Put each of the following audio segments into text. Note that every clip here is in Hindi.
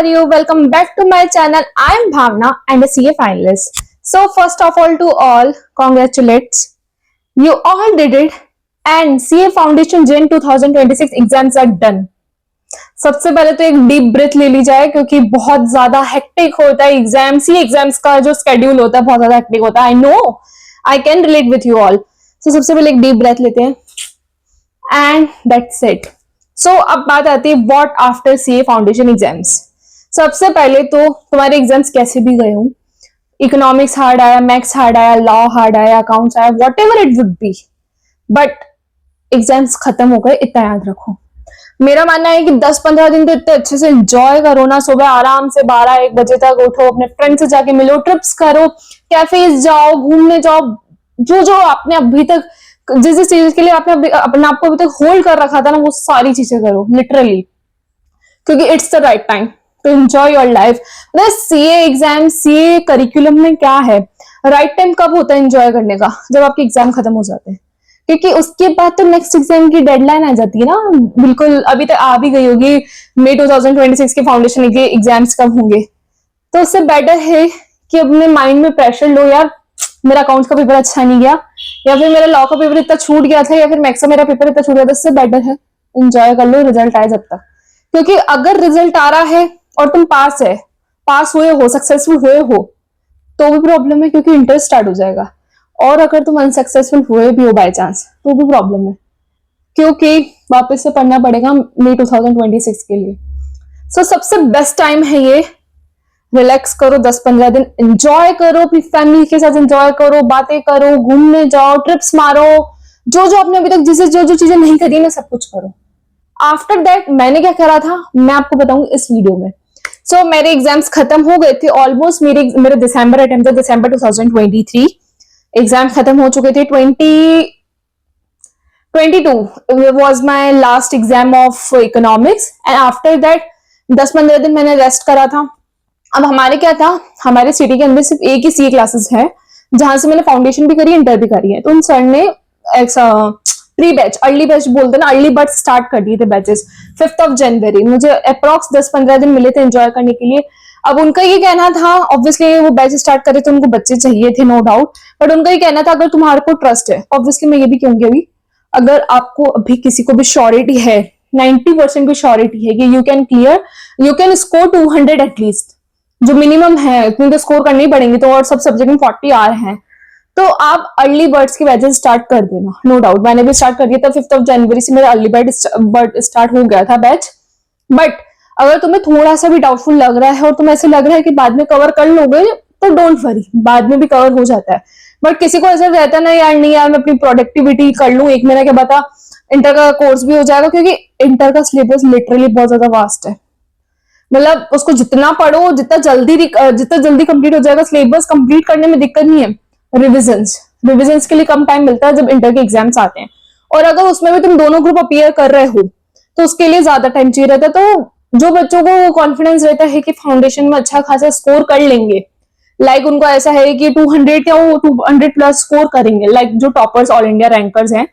are you? Welcome back to my channel. I am Bhavna and a CA finalist. So first of all to all, congratulations. You all did it and CA Foundation Gen 2026 exams are done. सबसे पहले तो एक डीप ब्रेथ ले ली जाए क्योंकि बहुत ज्यादा हेक्टिक होता है एग्जाम सी एग्जाम्स का जो स्केड्यूल होता है बहुत ज्यादा हेक्टिक होता है. I know I can relate with you all. So सबसे पहले एक डीप ब्रेथ लेते हैं एंड दैट्स इट. सो अब बात आती है what after CA foundation exams. सबसे पहले तो तुम्हारे एग्जाम्स कैसे भी गए हों, इकोनॉमिक्स हार्ड आया, मैथ्स हार्ड आया, लॉ हार्ड आया, अकाउंट्स आया, what ever it would be, but exams खत्म हो गए इतना याद रखो. मेरा मानना है कि 10-15 दिन तो इतने अच्छे से एंजॉय करो ना. सुबह आराम से 12-1 बजे तक उठो, अपने फ्रेंड से जाके मिलो, ट्रिप्स करो, कैफेज जाओ, घूमने जाओ, जो जो आपने अभी तक जिस जिस चीज के लिए आपने अपने आप को अभी तक होल्ड कर रखा था ना, वो सारी चीजें करो लिटरली, क्योंकि it's the right time to enjoy your life. CA exam, CA curriculum में क्या है, राइट टाइम कब होता है एंजॉय करने का? जब आपके एग्जाम खत्म हो जाते हैं, क्योंकि उसके बाद तो नेक्स्ट एग्जाम की डेडलाइन आ जाती है ना. बिल्कुल अभी तक आ भी गई होगी मई 2026 के फाउंडेशन के एग्जाम्स कब होंगे. तो उससे बेटर है कि अपने माइंड में प्रेशर लो, यार मेरा अकाउंट्स का पेपर अच्छा नहीं गया, या फिर मेरा लॉ का पेपर इतना छूट गया था, या फिर मैथ्स का मेरा पेपर इतना छूट गया था. इससे बेटर है एंजॉय कर लो, रिजल्ट आए जब तक. क्योंकि अगर रिजल्ट आ रहा है और तुम पास हुए हो, सक्सेसफुल हुए हो, तो भी प्रॉब्लम है क्योंकि इंटरेस्ट स्टार्ट हो जाएगा. और अगर तुम अनसक्सेसफुल हुए भी हो बाय चांस, तो भी प्रॉब्लम है क्योंकि वापस से पढ़ना पड़ेगा मई 2026 के लिए. सो सबसे बेस्ट टाइम है ये. रिलैक्स करो, 10-15 दिन एंजॉय करो, अपनी फैमिली के साथ एंजॉय करो, बातें करो, घूमने जाओ, ट्रिप्स मारो, जो जो आपने अभी तक जिसे जो जो चीजें नहीं करी ना, सब कुछ करो. आफ्टर दैट मैंने क्या करा था मैं आपको बताऊंगी इस वीडियो में. सो मेरे एग्जाम्स खत्म हो गए थे ऑलमोस्ट. मेरे दिसंबर अटेम्प्ट था, दिसंबर 2023 एग्जाम खत्म हो चुके थे. 2022 was my last exam of economics and after that 10-15 दिन मैंने रेस्ट करा था. अब हमारे क्या था, हमारे सिटी के अंदर सिर्फ एक ही सीए क्लासेस है जहां से मैंने फाउंडेशन भी करी, इंटर भी करी है. तो उन सर ने प्री बैच, अर्ली बैच बोलते ना, अर्ली बर्थ स्टार्ट कर दिए थे बैचेस 5 जनवरी. मुझे अप्रॉक्स 10-15 दिन मिले थे एंजॉय करने के लिए. अब उनका ये कहना था, ऑब्वियसली वो बैच स्टार्ट करे तो उनको बच्चे चाहिए थे नो डाउट, बट उनका ये कहना था अगर तुम्हारे को ट्रस्ट है, ऑब्वियसली मैं ये भी कहूंगी अभी, अगर आपको अभी किसी को भी श्योरिटी है, 90% की श्योरिटी है कि you can clear, you can score 200 at least, जो मिनिमम है इतनी तो स्कोर करनी पड़ेंगी. तो और सब सब्जेक्ट में 40 आ रहे हैं, तो आप अर्ली बर्ड्स के बैचेस स्टार्ट कर देना. नो डाउट मैंने भी स्टार्ट कर दिया था. 5 जनवरी से मेरा अर्ली बर्ड स्टार्ट हो गया था बैच. बट अगर तुम्हें थोड़ा सा भी डाउटफुल लग रहा है और तुम्हें ऐसे लग रहा है कि बाद में कवर कर लोगे, तो डोंट वरी, बाद में भी कवर हो जाता है. बट किसी को ऐसा रहता है ना, यार नहीं यार मैं अपनी प्रोडक्टिविटी कर लूं, 1 महीने के बाद इंटर का कोर्स भी हो जाएगा, क्योंकि इंटर का सिलेबस लिटरली बहुत ज्यादा वास्ट है. मतलब उसको जितना पढ़ो, जितना जल्दी कंप्लीट हो जाएगा. सिलेबस कंप्लीट करने में दिक्कत नहीं है, रिविजन्स के लिए कम टाइम मिलता है जब इंटर के एग्जाम्स आते हैं. और अगर उसमें भी तुम दोनों ग्रुप अपीयर कर रहे हो तो उसके लिए ज्यादा टाइम चाहिए रहता है. तो जो बच्चों को कॉन्फिडेंस रहता है कि फाउंडेशन में अच्छा खासा स्कोर कर लेंगे, लाइक उनको ऐसा है कि 200 या 200 प्लस स्कोर करेंगे, लाइक जो टॉपर्स ऑल इंडिया रैंकर्स हैं,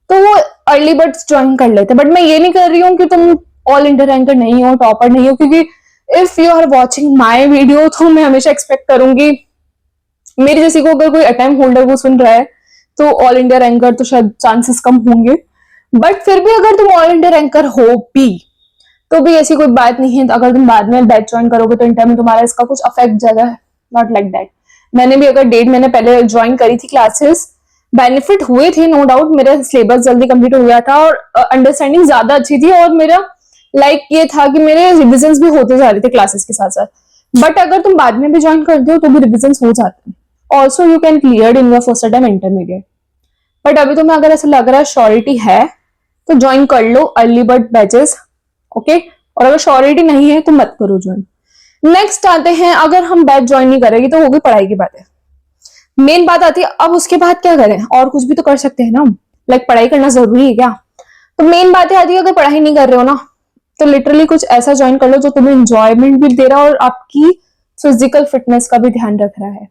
तो वो अर्ली बर्ड्स ज्वाइन कर लेते हैं. बट मैं ये नहीं कर रही हूँ कि तुम ऑल इंडिया रैंकर नहीं हो, टॉपर नहीं हो, क्योंकि if you are watching my video तो मैं हमेशा एक्सपेक्ट करूंगी मेरी जैसी को, अगर कोई अटेम्प्ट होल्डर को सुन रहा है तो ऑल इंडिया रैंकर तो शायद चांसेस कम होंगे. बट फिर भी अगर तुम ऑल इंडिया रैंकर हो भी, तो भी ऐसी कोई बात नहीं है. तो अगर तुम बाद में बैच ज्वाइन करोगे तो इंटर में तुम्हारा इसका कुछ अफेक्ट जाएगा, नॉट लाइक दैट. मैंने भी अगर 1.5 महीने पहले ज्वाइन करी थी क्लासेस, बेनिफिट हुए थे नो डाउट. मेरा सिलेबस जल्दी कंप्लीट हो गया था और अंडरस्टैंडिंग ज्यादा अच्छी थी, और मेरा ये था कि मेरे रिविजन्स भी होते जा रहे थे क्लासेस के साथ साथ. बट अगर तुम बाद में भी ज्वाइन करते हो तो भी रिविजन्स हो जाते हैं. Also you can clear in your first attempt intermediate. But अभी तुम्हें अगर ऐसा लग रहा है श्योरिटी है तो ज्वाइन कर लो अर्ली बर्ड बैचेस, ओके. और अगर श्योरिटी नहीं है तो मत करो ज्वाइन. नेक्स्ट आते हैं, अगर हम बैच ज्वाइन नहीं करेंगे तो होगी पढ़ाई की बात है. मेन बात आती है अब उसके बाद क्या करें, और कुछ भी तो कर सकते हैं ना, लाइक पढ़ाई करना जरूरी है क्या? तो मेन बात आती है अगर पढ़ाई नहीं कर रहे हो ना, तो लिटरली कुछ ऐसा ज्वाइन कर लो जो तुम्हें एंजॉयमेंट भी दे रहा है और आपकी फिजिकल फिटनेस का भी ध्यान रख रहा है.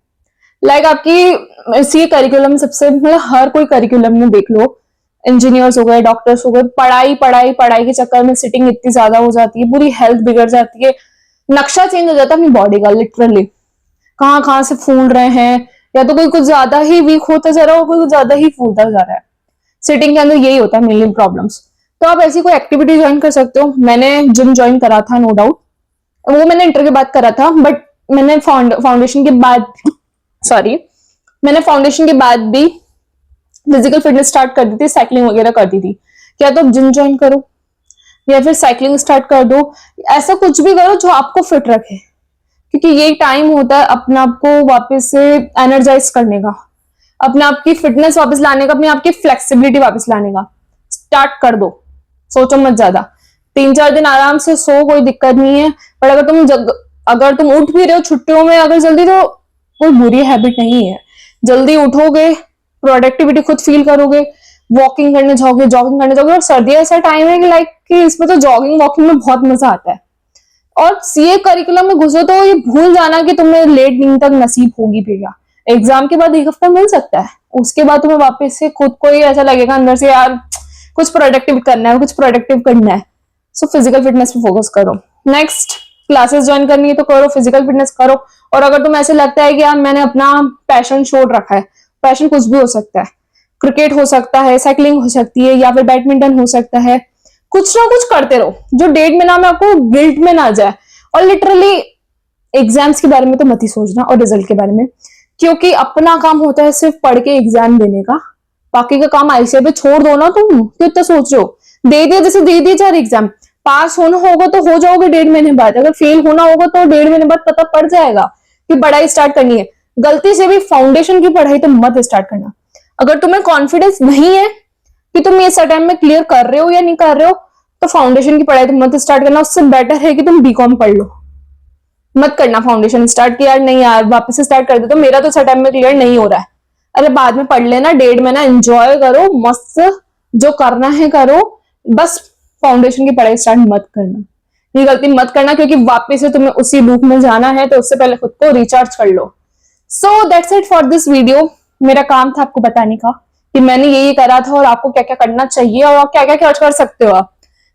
लाइक आपकी सी करिकुलम सबसे, मतलब हर कोई करिकुलम में देख लो, इंजीनियर्स हो गए, डॉक्टर्स हो गए, पढ़ाई पढ़ाई पढ़ाई के चक्कर में सिटिंग इतनी ज्यादा हो जाती है, पूरी हेल्थ बिगड़ जाती है. नक्शा चेंज हो जाता है अपनी बॉडी का लिटरली, कहाँ कहाँ से फूल रहे हैं, या तो कोई कुछ ज्यादा ही वीक होता जा रहा है और कोई कुछ ज्यादा ही फूलता जा रहा है। सिटिंग के अंदर यही होता है मेनली प्रॉब्लम्स। तो आप ऐसी कोई एक्टिविटी ज्वाइन कर सकते हो। मैंने जिम ज्वाइन करा था, नो डाउट, वो मैंने इंटर के बाद करा था, बट मैंने फाउंडेशन के बाद सॉरी मैंने फाउंडेशन के बाद भी फिजिकल फिटनेस स्टार्ट कर दी थी, साइकिलिंग वगैरह कर दी थी। क्या तो जिम ज्वाइन करो या फिर साइकिलिंग स्टार्ट कर दो, ऐसा कुछ भी करो जो आपको फिट रखे, क्योंकि ये टाइम होता है अपने आप को वापस से एनर्जाइज करने का, अपने आप की फिटनेस वापस लाने का, अपने आप की फ्लेक्सिबिलिटी वापस लाने का। स्टार्ट कर दो, सोचो मत ज्यादा। 3-4 दिन आराम से सो, कोई दिक्कत नहीं है। पर अगर तुम उठ भी रहे हो छुट्टियों में अगर जल्दी, तो कोई बुरी हैबिट नहीं है। जल्दी उठोगे, प्रोडक्टिविटी खुद फील करोगे, वॉकिंग करने जाओगे, जॉगिंग करने जाओगे। और सर्दी ऐसा टाइम है कि लाइक कि इसमें तो जॉगिंग वॉकिंग में बहुत मजा आता है। और सीए करिकुलम में घुसो तो ये भूल जाना कि तुम्हें लेट नींद तक नसीब होगी भी क्या। एग्जाम के बाद 1 हफ्ता मिल सकता है, उसके बाद तुम्हें वापस से खुद को ही ऐसा लगेगा अंदर से, यार कुछ प्रोडक्टिव करना है, कुछ प्रोडक्टिव करना है। सो फिजिकल फिटनेस पे फोकस करो। नेक्स्ट, क्लासेस ज्वाइन करनी है तो करो, फिजिकल फिटनेस करो। और अगर तुम ऐसे लगता है कि यार मैंने अपना पैशन छोड़ रखा है, पैशन कुछ भी हो सकता है, क्रिकेट हो सकता है, साइकिलिंग हो सकती है, या फिर बैडमिंटन हो सकता है, कुछ ना कुछ करते रहो जो डेट में ना में आपको गिल्ट में ना जाए। और लिटरली एग्जाम्स के बारे में तो मत ही सोचना और रिजल्ट के बारे में, क्योंकि अपना काम होता है सिर्फ पढ़ के एग्जाम देने का, बाकी का काम आईसीआई पे छोड़ दो ना। तुम क्यों इतना सोच रहे हो? दे दिया, जैसे दे दिया 4 एग्जाम, पास होना होगा तो हो जाओगे 1.5 महीने बाद, अगर फेल होना होगा तो 1.5 महीने बाद पता पड़ जाएगा कि पढ़ाई स्टार्ट करनी है। गलती से भी फाउंडेशन की पढ़ाई तो मत स्टार्ट करना। अगर तुम्हें कॉन्फिडेंस नहीं है कि तुम ये टाइम में क्लियर कर रहे हो या नहीं कर रहे हो, तो फाउंडेशन की पढ़ाई तो मत स्टार्ट करना। उससे बेटर है कि तुम बीकॉम पढ़ लो, मत करना फाउंडेशन स्टार्ट। कि यार नहीं यार वापस से स्टार्ट कर दे, तो मेरा तो टाइम में क्लियर नहीं हो रहा है। अरे बाद में पढ़ लेना, 1.5 महीना एंजॉय करो, मस्त जो करना है करो, बस फाउंडेशन की पढ़ाई स्टार्ट मत करना। ये गलती मत करना, क्योंकि वापस से तुम्हें उसी लूप में जाना है, तो उससे पहले खुद को रिचार्ज कर लो। So that's it for this video. मेरा काम था आपको बताने का कि मैंने ये करा था और आपको क्या क्या करना चाहिए और क्या क्या कर सकते हो आप।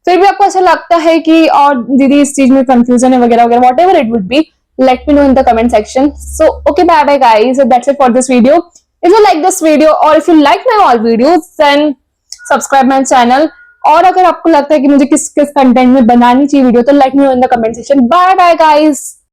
फिर भी आपको ऐसा लगता है कि और दीदी इस चीज में कंफ्यूजन है वगैरह वगैरह, what ever it would be, let me know in the comment section. So okay, bye bye guys, so that's it for this video. If you like this video or if you like my all videos, then subscribe my channel. और अगर आपको लगता है कि मुझे किस किस कंटेंट में बनानी चाहिए वीडियो, तो let me know in the comment section. Bye bye guys.